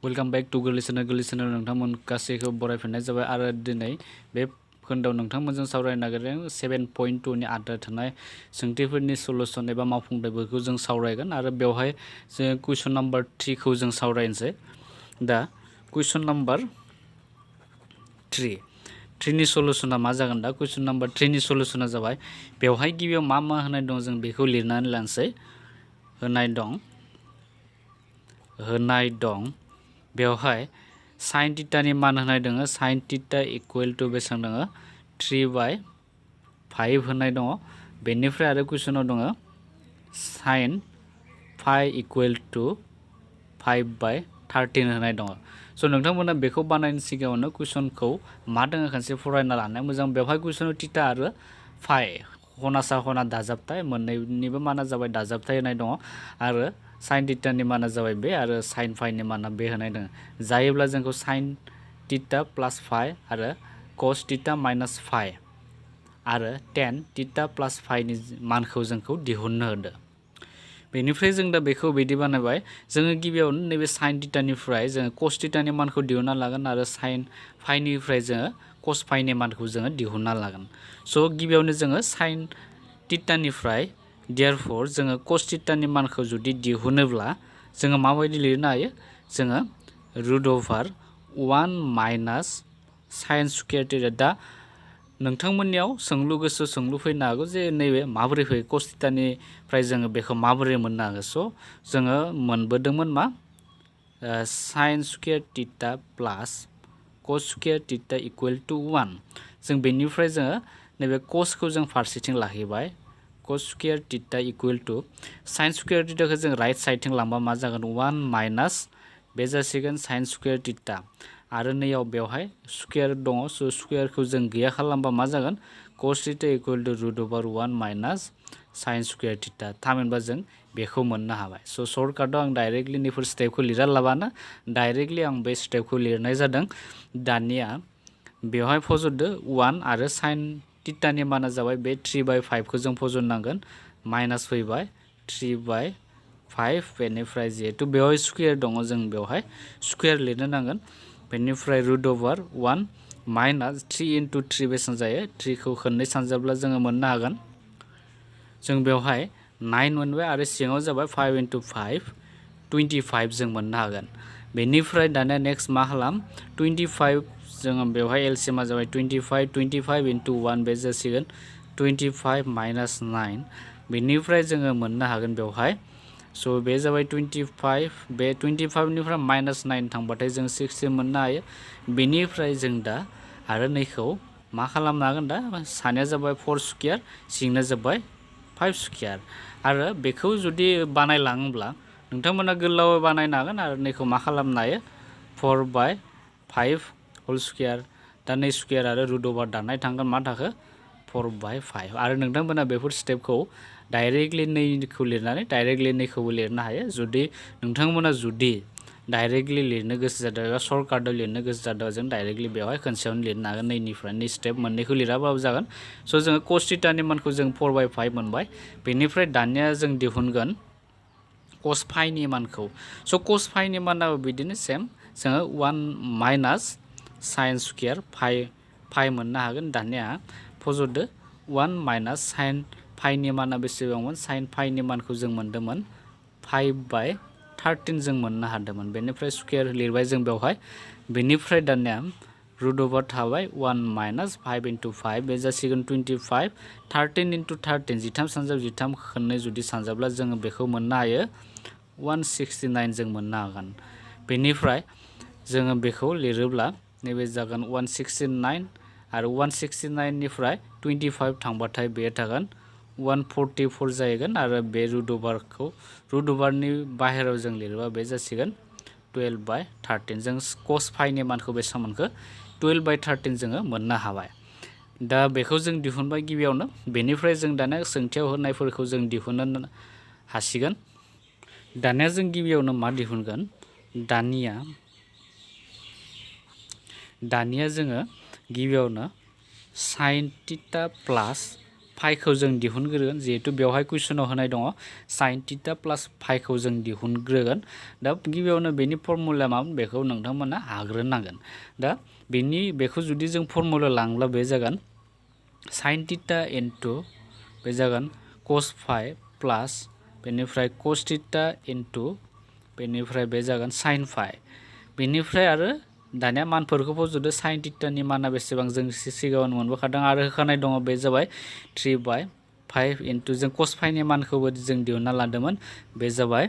Welcome back to गोरलि channel नोंथांमोन गासैखौ बरायफिननाय जाबाय आरो दिनै बे खोन्दोआव नोंथांमोनजों सावरायनो नागिरदों 7.2 नि आद्रा थानाय सोंथिफोरनि सलुशन एबा मावफुंथायफोरखौ जों सावरायगोन आरो बेवहाय जों क्वेश्चन नम्बर 3 खौ जों सावरायनोसै। दा क्वेश्चन नम्बर 3 नि सलुशना मा जागोन? दा क्वेश्चन नम्बर 3 नि सलुशना जाबाय बेवहाय गिबियाव मा होनाय दं जों बेखौ लिरनानै लानोसै। होनाय दं बेवहाय sin थीटानि मान होनाय दङ। sin थीटा इक्वल टू बेसेबां दङ 3/5 होनाय दङ। बेनिफ्राय आरो कुइसनाव दङ sin phi इक्वल टू 5/13 होनाय दङ। स' नोंथांमोना बेखौ बानायनो सिगाङावनो कुइसनखौ मा दङ खनसे फरायना लानाया मोजां। बेवहाय कुइसनाव थीटा आरो फाइ खनासा खना दाजाबथाय मोननैनिबो माना जाबाय दाजाबथाय होनाय दङ आरो sin थीटानि माना जाबाय बे आरो sin फाइनि माना बे होनाय दङ। जायोब्ला जोंखौ sin थीटा प्लस फाइ आरो cos थीटा माइनास फाइ आरो tan थीटा प्लस फाइनि मानखौ जोंखौ दिहुननो होदो। बेनिफ्राय जों दा बेखौ बिदि बानायबाय। जोङो गिबियावनो नैबे sin थीटानिफ्राय जोङो cos थीटानि मानखौ दिहुनना लागोन आरो sin फाइनिफ्राय जोङो cos फाइनि मानखौ जोङो दिहुनना लागोन। स' गिबियावनो जोङो sin थीटानिफ्राय देयरफर जोङो cos थीटानि मानखौ जुदि दिहुनोब्ला जोङो माबायदि लिरनो हायो? जोङो √1 माइनास sin स्क्वायर थीटा। दा नोंथांमोननियाव गोसो सोंलु फैनो हागौ जे नैबे माबोरै फैयो cos थीटानिफ्राय जोङो बेखौ माबोरै मोननो हागौ? स' जोङो मोनबोदोंमोन मा sin square theta plus cos square theta equal to 1। जों बेनिफ्राय जोङो नैबे cosखौ जों फारसेथिं लाखिबाय। cos square theta equal to sin square थीटाखौ जों राइट साइडथिं लांबा मा जागोन 1 माइनास बे जासिगोन sin स्क्वायर थीटा आरो नैयाव बेवहाय स्क्वायर दङ। स' स्क्वायरखौ जों गैया खालामबा मा जागोन cos theta equal to √1 minus sin square theta. थामहिनबा जों बेखौ मोननो हाबाय। स' सर्टकाटआव आं डाइरेक्टलि नैफोर स्टेपखौ लिरा लाबानो डाइरेक्टलि आं बे स्टेपखौ लिरनाय जादों। दानिया बेवहाय फज'दो 1 आरो sin थीटानि माना जाबाय बे 3/5 खौ जों फज'नांगोन माइनास फैबाय 3/5। बेनिफ्राय जिहेतु बेवहाय स्क्वायर दङ जों बेवहाय स्क्वायर लिरनो नांगोन। बेनिफ्राय √1 माइनास 3 into 3 बेसेबां जायो? 3 खौ खननै सानजाब्ला जोङो मोननो हागोन। जों बेवहाय 9 मोनबाय आरो सिङाव जाबाय 5 into 5 25 जों मोननो हागोन। बेनिफ्राय दानिया नेक्स्ट मा खालाम 25 जोङो बेवहाय एलसीएमआ जाबाय 25 into 1 बे जासिगोन 25 माइनास 9। बेनिफ्राय जोङो मोननो हागोन बेवहाय स' बे जाबाय 25। बे 25निफ्राय माइनास 9 थांबाथाय जों 16 मोननो हायो। बेनिफ्राय जों दा आरो नैखौ मा खालामनो हागोन? दा सानिया जाबाय 4 स्क्वायर सिंना जाबाय 5 स्क्वायर आरो बेखौ जुदि बानायलाङोब्ला नोंथांमोना गोलाव बानायनो हागोन आरो नैखौ मा खालामनो हायो 4/5 होल स्क्वायर। दा नै स्क्वायर आरो √1 दाननाय थांगोन मा थाखो 4/5 आरो नोंथांमोना बेफोर स्टेपखौ डाइरेक्टलि नैखौ लिरनानै डाइरेक्टलि नैखौबो लिरनो हायो। जुदि नोंथांमोना डाइरेक्टलि लिरनो गोसो जादों एबा सर्टकाटआव लिरनो गोसो जादों जों डाइरेक्टलि बेवहाय खनसेयावनो लिरनो हागोन। नैनिफ्राय नै स्टेप मोननैखौ लिराबाबो जागोन। स' जोङो cos थीटानि मानखौ जों 4/5 मोनबाय। बेनिफ्राय दानिया जों दिहुनगोन cos फाइनि मानखौ। स' cos फाइनि मानाबो बिदिनो सेम जोङो 1 माइनास sin स्क्वायर फाइ मोननो हागोन। दानिया फज'दो 1 माइनास sin फाइनि माना बेसेबांमोन? sin फाइनि मानखौ जों मोन्दोंमोन 5/13 जों मोननो हादोंमोन। बेनिफ्राय स्क्वायर लिरबाय जों बेवहाय। बेनिफ्राय दानिया √1 थाबाय 1 माइनास 5 into 5 बे जासिगोन 25 13 into 13 13 सानजाब 13 खननै जुदि सानजाब्ला जोङो बेखौ मोननो हायो 169 जों मोननो हागोन। बेनिफ्राय जोङो बेखौ लिरोब्ला नैबे जागोन 169 आरो 169निफ्राय 25 थांबाथाय बे थागोन 144 जाहैगोन आरो बे √1नि बाहेरायाव जों लिरोबा बे जासिगोन 12/13। जों cos फाइनि मानखौ बेसेबां मोनखो 12/13 जोङो मोननो हाबाय। दा बेखौ जों दिहुनबाय गिबियावनो। बेनिफ्राय जों दानिया सोंथियाव होनायफोरखौ जों दिहुननो हासिगोन। दानिया जों गिबियावनो मा दिहुनगोन? दानिया जोङो गिबियावनो sin थीटा प्लास फाइखौ जों दिहुनग्रोगोन जिहेतु बेवहाय कुइसनाव होनाय दङ sin थीटा प्लास फाइखौ जों दिहुनग्रोगोन दा गिबियावनो बेनि फर्मुला मामोन बेखौ नोंथांमोना हाग्रोनांगोन दा बेखौ जुदि जों फर्मुला लांब्ला बे जागोन sin थीटा इनटु बे जागोन cos फाइ प्लास बेनिफ्राय cos थीटा इनटु बेनिफ्राय बे जागोन sin फाइ बेनिफ्राय आरो दानिया मानफोरखौ फज'दो sin थीटानि माना बेसेबां जों सिगाङावनो मोनबोखादों आरो होखानाय दङ बे जाबाय 3/5 इनटु जों cos फाइनि मानखौबो जों दिहुनना लादोंमोन बे जाबाय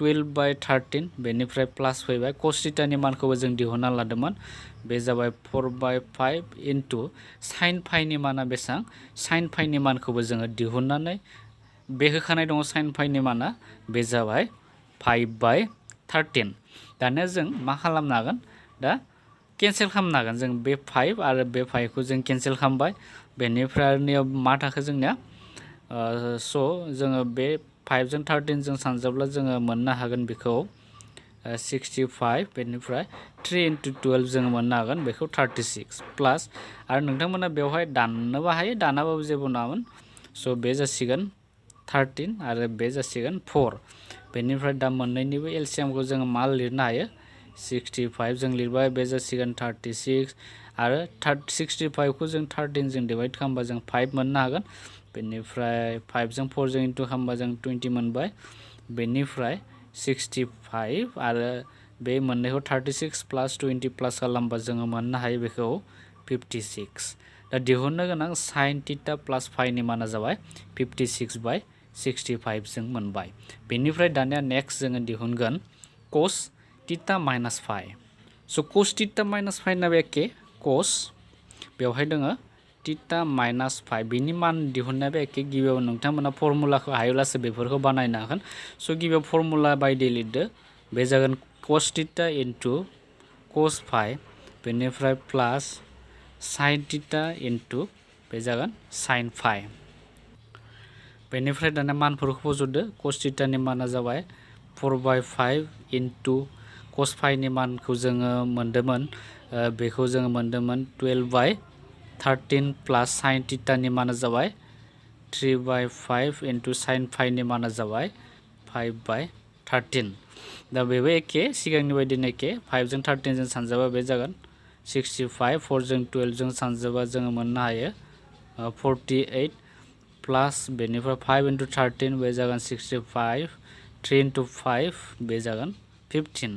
12/13 बेनिफ्राय प्लास फैबाय cos थीटानि मानखौबो जों दिहुनना लादोंमोन बे जाबाय 4/5 इनटु sin फाइनि माना बेसेबां sin फाइनि मानखौबो जोङो दिहुननानै बे होखानाय दङ sin फाइनि माना बे जाबाय 5/13 दानिया जों मा खालामनो हागोन दा केन्सेल खालामनो हागोन जों बे 5 आरो बे 5 खौ जों केन्सेल खालामबाय बेनिफ्राय आरो मा थाखो जोंनिया स' जोङो बे 5 जों 13 जों सानजाब्ला जोङो मोननो हागोन बेखौ 65 बेनिफ्राय 3 इनटु 12 जोङो मोननो हागोन बेखौ 36 प्लास आरो नोंथांमोना बेवहाय दाननोबो हायो दानाबाबो जेबो नङामोन स' बे जासिगोन 13 आरो बे जासिगोन 4 बेनिफ्राय दा मोननैनिबो एलसिएमखौ जोङो मा लिरनो हायो 65 जों लिरबाय बे जासिगोन 36 आरो 65 खौ जों 13 जों डिवाइड खालामबा जों 5 मोननो हागोन बेनिफ्राय 5 जों 4 जों इनटु खालामबा जों 20 मोनबाय बेनिफ्राय 65 आरो बे मोननैखौ 36 प्लास 20 प्लास खालामबा जोङो मोननो हायो बेखौ 56 दा दिहुननो गोनां sin थीटा प्लास फाइनि माना जाबाय 56/65 जों मोनबाय बेनिफ्राय दानिया नेक्स्ट जोङो दिहुनगोन cos थीटा माइनास फाइ स' cos थीटा माइनास फाइनाबो एखे cos बेवहाय दोङो थीटा माइनास फाइ बिनि मान दिहुननायाबो एखे गिबियाव नोंथांमोना फर्मुलाखौ हायोब्लासो बेफोरखौ बानायनो हागोन स' गिबियाव फर्मुला बायदि लिरदो बे जागोन cos थीटा इनटु cos फाइ बेनिफ्राय प्लास sin थीटा इनटु बे जागोन sin फाइ बेनिफ्राय दाना मानफोरखौ फज'दो cos थीटानि माना जाबाय 4/5 इनटु cos फाइनि मानखौ जोङो मोन्दोंमोन बेखौ जोङो मोन्दोंमोन 12/13 प्लास sin थीटानि माना जाबाय 3/5 इनटु sin फाइनि माना जाबाय 5/13 दा बेबो एखे सिगांनि बायदिनो एखे 5 जों 13 जों सानजाबा बे जागोन 65 4 जों 12 जों सानजाबा जोङो मोननो हायो 48 प्लास बेनिफ्राय 5 इनटु 13 बे जागोन 65 3 इनटु 5 बे जागोन 15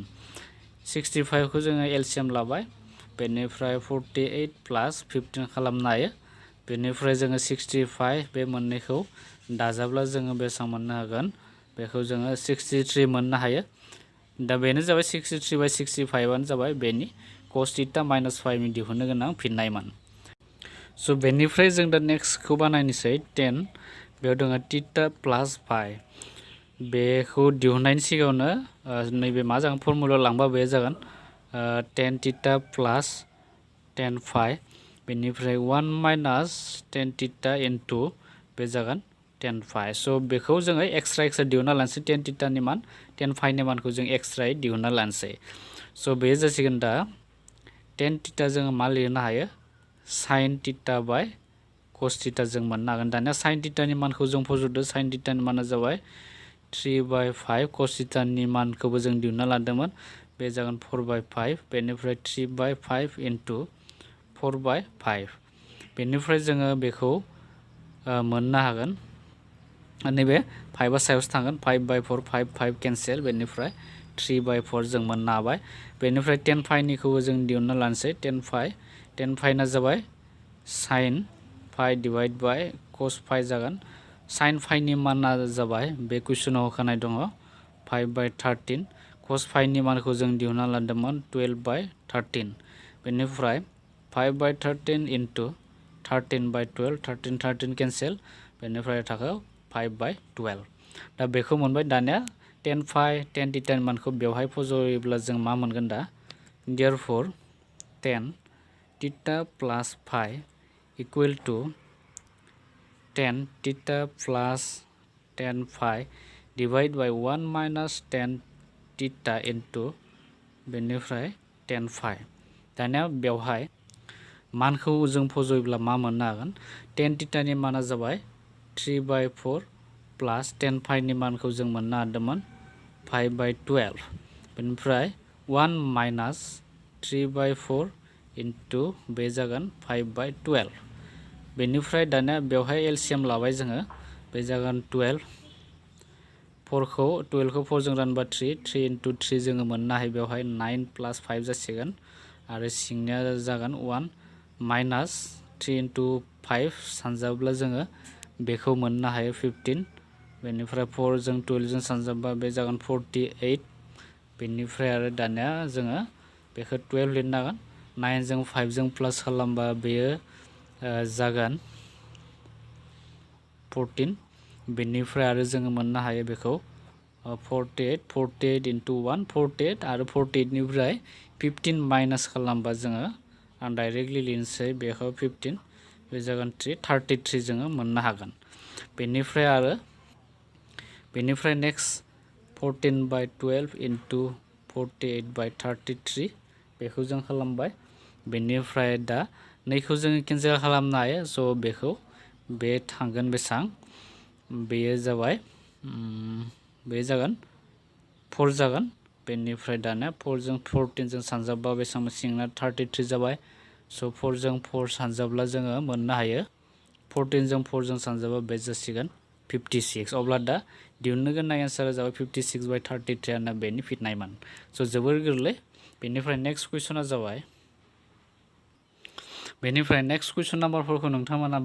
65 खौ जोङो एलसिएम लाबाय बेनिफ्राय 48 प्लास 15 खालामनो हायो बेनिफ्राय जोङो 65 बे मोननैखौ दाजाब्ला जोङो बेसेबां मोननो हागोन बेखौ जोङो 63 मोननो हायो दा बेनो जाबाय 63/65 जाबाय बेनि cos थीटा माइनास फाइनि दिहुननो गोनां फिननायमोन स' बेनिफ्राय जों दा नेक्स्टखौ बानायनोसै 10 बेयाव दङ थीटा प्लास फाइ बेखौ दिहुननायनि सिगाङावनो नैबे मा जागोन फर्मुला लांबा बे जागोन 10 थीटा प्लास 10 फाइ बेनिफ्राय 1 माइनास 10 थीटा इनटु बे जागोन 10 फाइ स' बेखौ जोङो एक्सट्रा दिहुनना लानोसै 10 थीटानि मान 10 फाइनि मानखौ जों एक्सट्रायै दिहुनना लानोसै स' बे जासिगोन दा 10 थीटा जोङो मा लिरनो हायो sin theta by cos theta जों मोननो हागोन दानिया sin थीटानि मानखौ जों फज'दो sin थीटानि माना जाबाय 3/5 cos थीटानि मानखौबो जों दिहुनना लादोंमोन बे जागोन 4/5 बेनिफ्राय 3/5 इनटु 4/5 बेनिफ्राय जोङो बेखौ मोननो हागोन नैबे 5आ सायावसो थांगोन 5/4 5 केन्सेल बेनिफ्राय 3/4 जों मोननो हाबाय बेनिफ्राय 10 फाइनिखौबो जों दिहुनना लानोसै 10 फाइना जाबाय sin phi divide by cos phi जागोन sin फाइनि माना जाबाय बे कुइसनाव होखानाय दङ 5/13 cos फाइनि मानखौ जों दिहुनना लादोंमोन 12/13 बेनिफ्राय 5/13 इनटु 13/12 13 केन्सेल बेनिफ्राय थाखो 5/12 दा बेखौ मोनबाय दानिया 10 फाइ 10 थीटानि मानखौ बेवहाय फज'योब्ला जों मा मोनगोन दा therefore 10 theta plus phi equal to 10 theta plus 10 phi divide by 1 minus 10 theta into बेनिफ्राय 10 फाइ दानिया बेवहाय मानखौ जों फज'योब्ला मा मोननो हागोन 10 थीटानि माना जाबाय 3/4 प्लास 10 फाइनि मानखौ जों मोननो हादोंमोन 5/12 बेनिफ्राय 1 माइनास 3/4 इनटु बे जागोन 5/12 बेनिफ्राय दानिया बेवहाय एलसीएम लाबाय जोङो बे जागोन 12 4खौ 4 जों रानबा 3 इनटु 3 जोङो मोननो हायो बेवहाय 9 प्लास 5 जासिगोन आरो सिंनिया जागोन 1 माइनास 3 इनटु 5 सानजाब्ला जोङो बेखौ मोननो हायो 15 बेनिफ्राय 4 जों 12 जों सानजाबा बे जागोन 48 बेनिफ्राय आरो दानिया जोङो बेखौ 12 लिरनो हागोन 9 जों 5 जों प्लास खालामबा बेयो जागोन 14 बेनिफ्राय आरो जोङो मोननो हायो बेखौ 48 इनटु 1 48 आरो 48 निफ्राय 15 माइनास खालामबा जोङो आं डाइरेक्टलि लिरनोसै बेखौ 15 बे जागोन 33 जोङो मोननो हागोन बेनिफ्राय नेक्स्ट 14/12 इनटु 48/33 बेखौ जों खालामबाय बेनिफ्राय दा नैखौ जोङो केन्सेल खालामनो हायो स' बेखौ बे थांगोन बेसां बेयो जाबाय बे जागोन 4 जागोन बेनिफ्राय दानिया 4 जों 14 जों सानजाबा बेसां सिंना 33 जाबाय स' 4 जों 4 सानजाब्ला जोङो मोननो हायो 14 जों 4 जों सानजाबा बे जासिगोन 56 अब्ला दा दिहुननो गोनां एन्सारा जाबाय 56/33 आनो बेनि फिटनायमोन स' जोबोर गोरलै बेनिफ्राय नेक्स्ट कुइसना जाबाय बेनिफ्राय नेक्स्ट कुइसन नाम्बारफोरखौ नोंथांमोना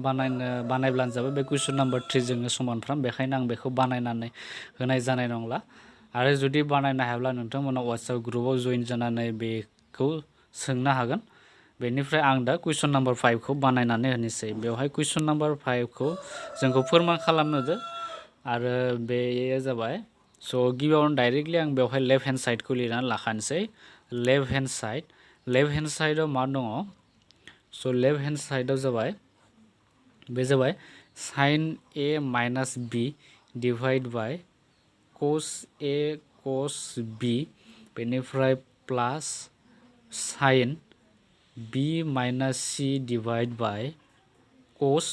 बानायब्लानो जाबाय बे कुइसन नाम्बार 3 जोङो समानफ्राम बेखायनो आं बेखौ बानायनानै होनाय जानाय नंला आरो जुदि बानायनो हायाब्ला नोंथांमोना WhatsApp ग्रुपआव जइन जानानै बेखौ सोंनो हागोन बेनिफ्राय आं दा कुइसन नाम्बार 5 खौ बानायनानै होनोसै बेवहाय कुइसन नाम्बार 5 खौ जोंखौ फोरमान खालामनो आरो बेयो जाबाय स' गिबियावनो डाइरेक्टलि आं बेवहाय लेफ्ट हेन्ड साइडखौ लिरनानै लाखानोसै लेफ्ट हेन्ड साइडआव मा दङ स' लेफ्ट हेन्ड साइडआव जाबाय बे जाबाय साइन ए माइनास बि डिभाइड बाय कस ए कस बि बेनिफ्राय प्लास साइन बि माइनास सि डिभाइड बाय कस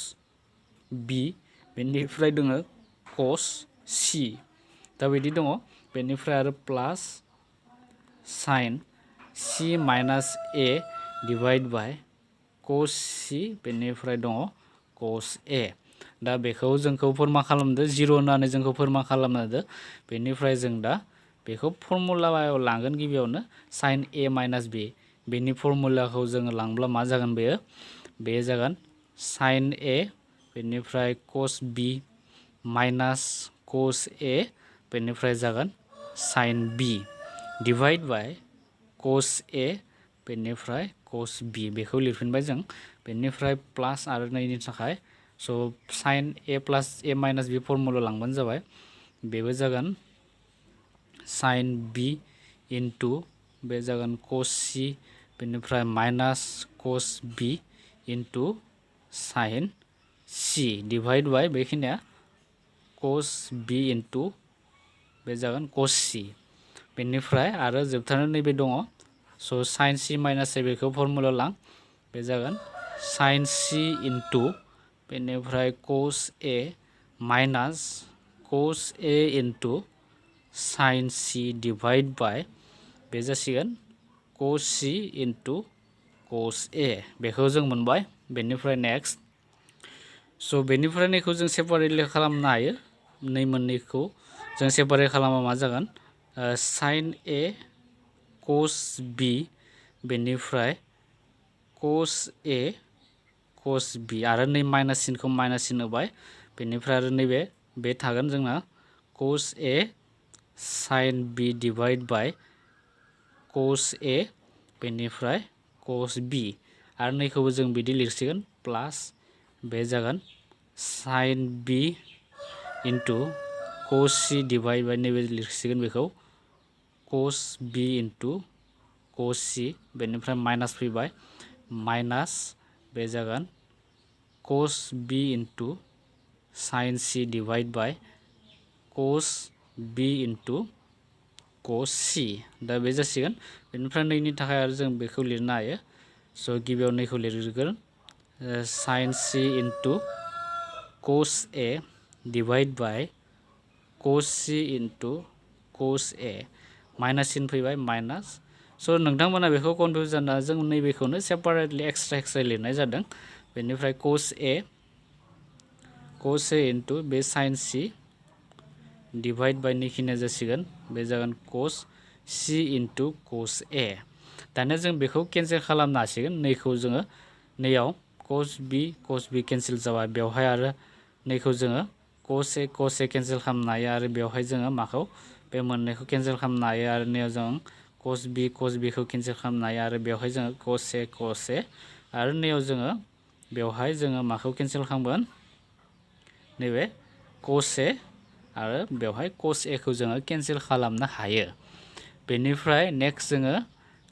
बि बेनिफ्राय दङ कस सि दा बिदि दङ बेनिफ्राय आरो प्लास साइन सि माइनास ए डिभाइड बाय कस सि बेनिफ्राय दङ कस ए दा बेखौ जोंखौ फोरमान खालामदो 0 होननानै जोंखौ फोरमान खालामदो बेनिफ्राय जों दा बेखौ फर्मुलायाव लांगोन गिबियावनो साइन ए माइनास बि बेनि फर्मुलाखौ जोङो लांब्ला मा जागोन बे जागोन साइन ए बेनिफ्राय कस बि माइनास कस ए बेनिफ्राय जागोन साइन बि डिभाइड बाय कस ए बेनिफ्राय कस बि बेखौ लिरफिनबाय जों बेनिफ्राय प्लास आरो नैनि थाखाय स' साइन ए प्लास ए माइनास बि फर्मुला लांबानो जाबाय बेबो जागोन साइन बि इनटु बे जागोन कस सि बेनिफ्राय माइनास कस बि इनटु साइन सि डिभाइड बाय बेखिनिया कस बि इनटु बे जागोन कस सि बेनिफ्राय आरो जोबथारनाय नैबे दङ स' साइन सि माइनास ए बेखौ फर्मुला लां बे जागोन साइन सि इनटु बेनिफ्राय कस ए माइनास कस ए इनटु साइन सि डिभाइड बाय बे जासिगोन कस सि इनटु कस ए बेखौ जों मोनबाय बेनिफ्राय नेक्स्ट स' बेनिफ्राय नैखौ जों सेपारेटलि खालामनो हायो मोननैखौ जों सेपारेट खालामबा मा जागोन साइन ए कस बि बेनिफ्राय कस ए कस बि आरो नै माइनास सिनखौ माइनास सिन होबाय बेनिफ्राय आरो नैबे बे थागोन जोंना कस ए साइन बि डिभाइड बाय कस ए बेनिफ्राय कस बि आरो नैखौबो जों बिदि लिरसिगोन प्लास बे जागोन साइन बि इनटु कस सि डिभाइड बाय नैबे लिरसिगोन बेखौ कस बि इनटु कस सि बेनिफ्राय माइनास फैबाय माइनास बे जागोन कस बि इनटु साइन सि डिभाइड बाय कस बि इनटु कस सि दा बे जासिगोन बेनिफ्राय नैनि थाखाय आरो जों बेखौ लिरनो हायो स' गिबियाव नैखौ लिरगोन sine C into cos A divide by cos C into cos A minus sine फैबाय माइनास स' नोंथांमोना बेखौ कनफ्यूज जाना जों नैबेखौनो सेपारेटलि एक्सट्रा लिरनाय जादों बेनिफ्राय cos A इनटु बे sin C डिवाइड बाय निखिनिया जासिगोन बे जागोन cos C into cos A दानिया जों बेखौ केनसेल खालामनो हासिगोन नैखौ जोङो नैयाव cos B केनसेल जाबाय बेवहाय आरो नैखौ जोङो cos A केनसेल खालामनो हायो आरो बेवहाय जोङो माखौ बे मोननैखौ केनसेल खालामनो हायो आरो नैयाव जों cos B खौ केनसेल खालामनो हायो आरो बेवहाय जोङो cos A आरो नैयाव जोङो बेवहाय जोङो माखौ केनसेल खालामगोन नैबे cos A आरो बेवहाय cos A खौ जोङो केनसेल खालामनो हायो बेनिफ्राय नेक्स्ट जोङो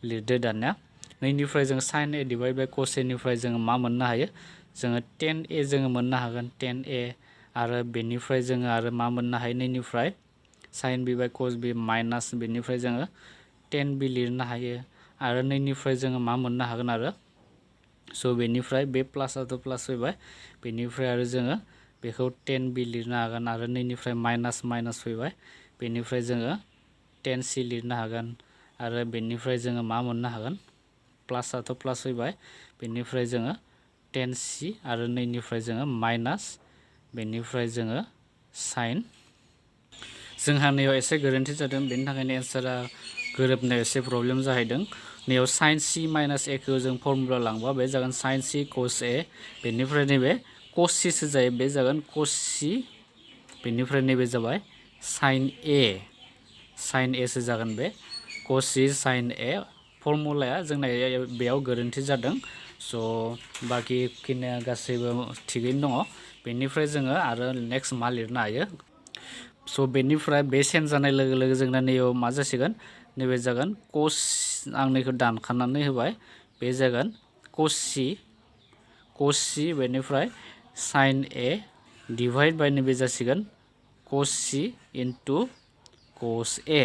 लिरदो दानिया नैनिफ्राय जों sin A divide by cos A निफ्राय जोङो मा मोननो हायो जोङो tan A जोङो मोननो हागोन tan A आरो बेनिफ्राय जोङो आरो मा मोननो हायो नैनिफ्राय sin B बाय cos B माइनास बेनिफ्राय जोङो tan B लिरनो हायो आरो नैनिफ्राय जोङो मा मोननो हागोन आरो स' बेनिफ्राय बे प्लासआथ' प्लास फैबाय बेनिफ्राय आरो जोङो बेखौ tan B लिरनो हागोन आरो नैनिफ्राय माइनास फैबाय बेनिफ्राय जोङो tan C लिरनो हागोन आरो बेनिफ्राय जोङो मा मोननो हागोन प्लासआथ' प्लास फैबाय बेनिफ्राय जोङो tan C आरो नैनिफ्राय जोङो माइनास बेनिफ्राय जोङो sin जोंहा नैयाव एसे गोरोन्थि जादों बेनि थाखायनो एन्सारा गोरोबनायाव एसे प्रब्लेम जाहैदों नैयाव sin C माइनास A खौ जों फर्मुला लांबा बे जागोन sin C cos A बेनिफ्राय नैबे cos C सो जायो बे जागोन cos C बेनिफ्राय नैबे जाबाय sin A सो जागोन बे cos C sin A फर्मुलाया जोंना बेयाव गोरोन्थि जादों स' बाकिखिनिया गासैबो थिगैनो दङ बेनिफ्राय जोङो आरो नेक्स्ट मा लिरनो हायो स' बेनिफ्राय बे चेन्ज जानाय लोगो लोगो जोंना नैयाव मा जासिगोन नैबे जागोन cos आं नैखौ दानखानानै होबाय बे जागोन cos C बेनिफ्राय sin A डिवाइड बाय नैबे जासिगोन cos C into cos A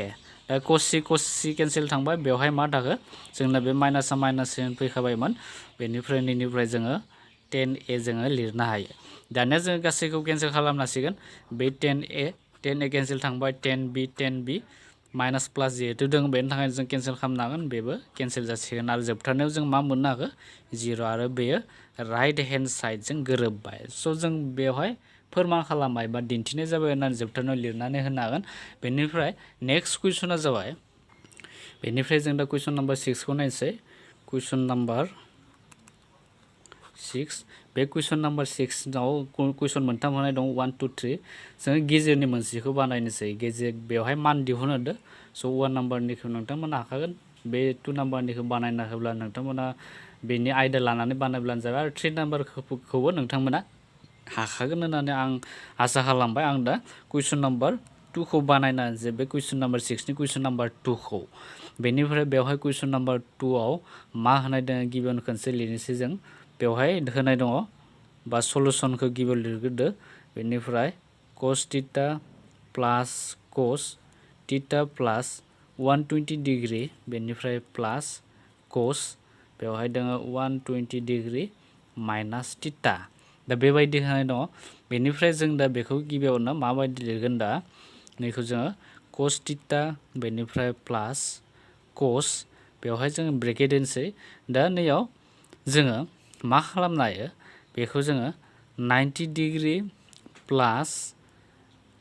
दा cos C केनसेल थांबाय बेवहाय मा थाखो जोंना बे माइनासा माइनास फैखाबायमोन बेनिफ्राय नैनिफ्राय जोङो tan A जोङो लिरनो हायो दानिया जोङो गासैखौ केनसेल खालामनो हासिगोन बे tan A केनसेल थांबाय tan B माइनास प्लास जिहेतु दं बेनि थाखायनो जों केनसेल खालामनो हागोन बेबो केनसेल जासिगोन आरो जोबथारनायाव जों मा मोननो हागोन 0 आरो बेयो राइट हेन्ड साइडजों गोरोबबाय स' जों बेवहाय फोरमान खालामबाय बा दिन्थिनाय जाबाय होननानै जोबथारनायाव लिरनानै होनो हागोन बेनिफ्राय नेक्स्ट कुइसना जाबाय बेनिफ्राय जों दा कुइसन नाम्बार 6 खौ नायनोसै कुइसन नाम्बार 6 बे कुइसन नाम्बार 6 आव कुइसन मोनथाम होनाय दं 1 2 3 जोङो गेजेरनि मोनसेखौ बानायनोसै गेजेर बेवहाय मान दिहुनहोदो स' 1 नाम्बारनिखौ नोंथांमोना हाखागोन बे 2 नाम्बारनिखौ बानायना होब्ला नोंथांमोना बेनि आयदा लानानै बानायब्लानो जाबाय आरो 3 नाम्बारखौबो नोंथांमोना हाखागोन होननानै आं आसा खालामबाय आं दा कुइसन नाम्बार 2 खौ बानायना जे बे कुइसन नाम्बार 6 नि कुइसन नाम्बार 2 खौ बेनिफ्राय बेवहाय कुइसन नाम्बार 2 आव मा होनाय दङ गिबियावनो खनसे लिरनोसै जों बेवहाय होनाय दङ बा सलुसनखौ गिबियाव लिरग्रोदो बेनिफ्राय cos theta plus cos theta प्लास 120 डिग्री बेनिफ्राय प्लास cos बेवहाय दङ 120 डिग्री माइनास थीटा दा बेबायदि होनाय दङ बेनिफ्राय जों दा बेखौ गिबियावनो माबायदि लिरगोन दा नैखौ जोङो cos थीटा बेनिफ्राय प्लास cos बेवहाय जोङो ब्रेकेट होनोसै दा नैयाव जोङो मा खालामनो हायो बेखौ जोङो 90 डिग्री प्लास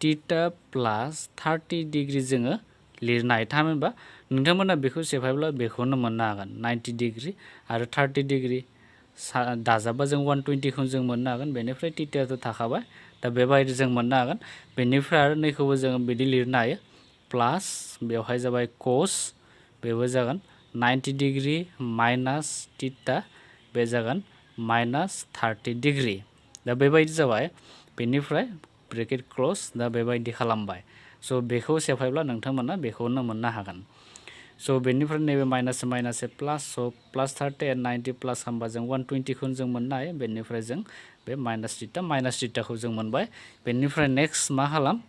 थीटा प्लास 30 डिग्री जोङो लिरनो हायो थामहिनबा नोंथांमोना बेखौ सेफायब्ला बेखौनो मोननो हागोन 90 डिग्री आरो 30 डिग्री दाजाबा जों 120 खौ जों मोननो हागोन बेनिफ्राय थीटायाथ' थाखाबाय दा बेबायदि जों मोननो हागोन बेनिफ्राय आरो नैखौबो जोङो बिदि लिरनो हायो प्लास बेवहाय जाबाय cos बेबो जागोन 90 डिग्री माइनास थीटा बे जागोन माइनास 30 डिग्री दा बेबायदि जाबाय बेनिफ्राय ब्रेकेट क्लोज दा बेबायदि खालामबाय स' बेखौ सेफायब्ला नोंथांमोना बेखौनो मोननो हागोन स' बेनिफ्राय नैबे माइनास प्लास स' प्लास 30 एन्ड 90 प्लास खालामबा जों 120 खौ जों मोननो हायो बेनिफ्राय जों बे माइनास थीटाखौ जों मोनबाय बेनिफ्राय नेक्स्ट मा खालाम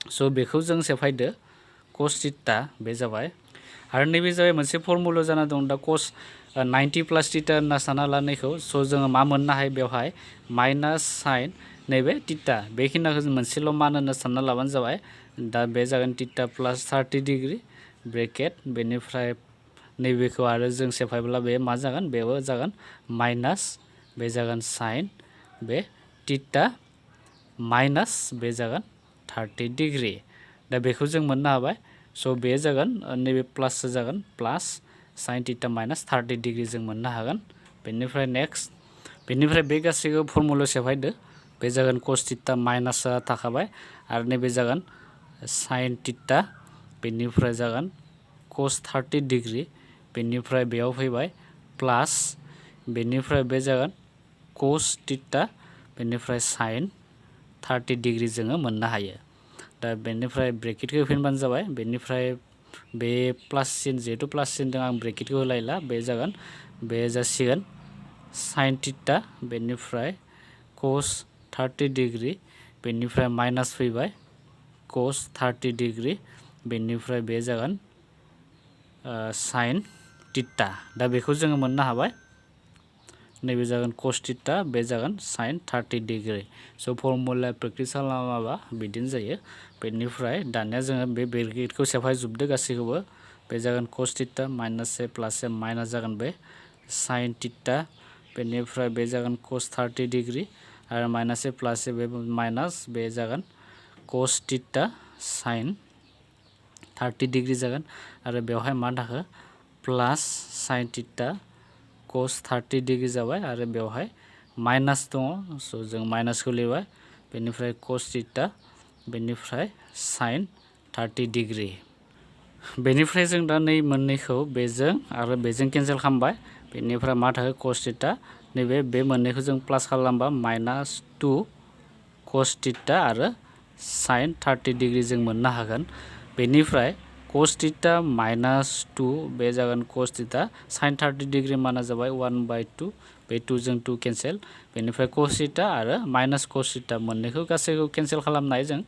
स' बेखौ जों सेफायदो cos थीटा बे जाबाय आरो नैबे जाबाय मोनसे फर्मुला जाना दं दा cos 90 प्लास थीटा होनना साना लानायखौ स' जोङो मा मोननो हायो बेवहाय माइनास साइन नैबे टिटा बेखिनिखौ जों मोनसेल' मान होनो सानना लाबानो जाबाय दा बे जागोन टिटा प्लास 30 डिग्री ब्रेकेट बेनिफ्राय नैबेखौ आरो जों सेफायब्ला बे मा जागोन बेबो जागोन माइनास बे जागोन साइन बे टिटा माइनास बे जागोन 30 डिग्री दा बेखौ जों मोननो हाबाय स' बे जागोन नैबे प्लास जागोन प्लास साइन टिटा माइनास 30 डिग्री जों मोननो हागोन बेनिफ्राय नेक्स्ट बेनिफ्राय बे गासैखौ फर्मुलायाव सेफायदो बे जागोन कस टिटा माइनास थाखाबाय आरो नैबे जागोन साइन टिटा बेनिफ्राय जागोन कस 30 डिग्री बेनिफ्राय बेयाव फैबाय प्लास बेनिफ्राय बे जागोन कस टिटा बेनिफ्राय साइन 30 डिग्री जोङो मोननो हायो दा बेनिफ्राय ब्रेकेटखौ होफिनबानो जाबाय बेनिफ्राय बे प्लास सिन जिहेतु प्लास सिन दं आं ब्रेकेटखौ होलायला बे जागोन बे जासिगोन साइन टिटा बेनिफ्राय कस 30 डिग्री बेनिफ्राय माइनास फैबाय कस 30 डिग्री बेनिफ्राय बे जागोन साइन टिटा दा बेखौ जोङो मोननो हाबाय नैबे जागोन कस टिटा बे जागोन साइन 30 डिग्री स' फर्मुला प्रेक्टिस खालामाबा बिदिनो जायो बेनिफ्राय दानिया जोङो बे ब्रेकेटखौ सेफायजोबदो गासैखौबो बे जागोन कस टिटा माइनास ए प्लास ए माइनास जागोन बे साइन टिटा बेनिफ्राय बे जागोन कस 30 डिग्री आरो माइनास ए प्लास ए बे माइनास बे जागोन कस टिटा साइन 30 डिग्री जागोन आरो बेवहाय मा थाखो प्लास साइन टिटा कस 30 डिग्री जाबाय आरो बेवहाय माइनास दङ स' जों माइनासखौ लिरबाय बेनिफ्राय कस टिटा बेनिफ्राय साइन 30 डिग्री बेनिफ्राय जों दा नै मोननैखौ बेजों आरो बेजों केन्सेल खालामबाय बेनिफ्राय मा थाखो कस टिटा नैबे बे मोननैखौ जों प्लास खालामबा माइनास 2 कस टिटा आरो साइन 30 डिग्री जों मोननो हागोन बेनिफ्राय कस टिटा माइनास 2 बे जागोन कस टिटा साइन 30 डिग्री माना जाबाय 1/2 बे 2 जों 2 केन्सेल बेनिफ्राय कस टिटा आरो माइनास कस टिटा मोननैखौ गासैखौ केन्सेल खालामनो हायो जों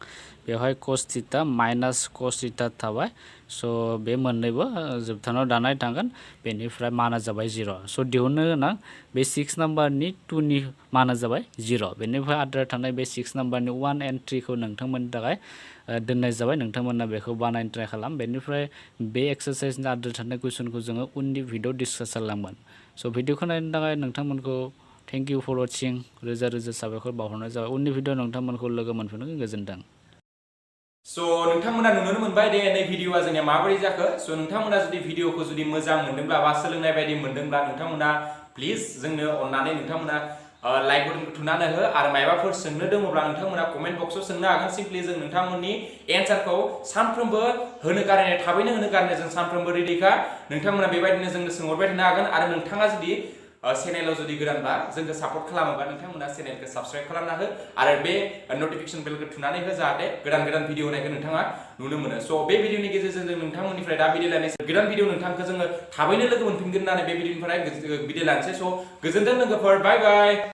बेवहाय कस टिटा माइनास कस टिटा थाबाय स' बे मोननैबो जोबथानायाव दानाय थांगोन बेनिफ्राय माना जाबाय 0 स' दिहुननो गोनां बे 6 नाम्बारनि 2 नि माना जाबाय 0 बेनिफ्राय आद्रा थानाय बे 6 नाम्बारनि 1 एन्ड 3 खौ नोंथांमोननि थाखाय दोननाय जाबाय नोंथांमोना बेखौ बानायनो ट्राय खालाम बेनिफ्राय बे एक्सारसाइजनि आद्रा थानाय कुइसनखौ जोङो उननि भिडिअ डिसकास खालामगोन स' भिडिअखौ नायनो थाखाय नोंथांमोनखौ थेंक इउ फर वाचिं रोजा रोजा साबायखर बावहरनाय जाबाय उननि भिडिअ नोंथांमोनखौ लोगो मोनफिनगोन गोजोन्थों स' नोंथांमोना नुनो मोनबाय दे नै भिडिअआ जोंनिया माबोरै जाखो स' नोंथांमोना जुदि भिडिअखौ जुदि मोजां मोनदोंब्ला बा सोलोंनाय बायदि मोनदोंब्ला नोंथांमोना प्लिज जोंनो अननानै नोंथांमोना लाइक बटनखौ थुनानै हो आरो मायबाफोर सोंनो दङब्ला नोंथांमोना कमेन्ट बक्सआव सोंनो हागोन सिम्पलि जों नोंथांमोननि एन्सारखौ सानफ्रोमबो होनो गारनाय थाबैनो होनो गारनाय जों सानफ्रोमबो रेडिखा नोंथांमोना बेबायदिनो जोंनो सोंहरबाय थानो हागोन आरो नोंथाङा जुदि चेनेलाव जुदि गोदानबा जोंखौ सापर्ट खालामोबा नोंथांमोना चेनेलखौ साबस्क्राइब खालामना हो आरो बे नटिफिकेसन बेलखौ थुनानै हो जाहाथे गोदान गोदान भिडिअ होनायखौ नोंथाङा नुनो मोनो स' बे भिडिअनि गेजेरजों जों नोंथांमोननिफ्राय दा बिदाय लानोसै गोदान भिडिअ नोंथांखौ जोङो थाबैनो लोगो मोनफिनगोन होननानै बे भिडिअनिफ्राय बिदाय लानोसै स' गोजोन्थों लोगोफोर बाय बाय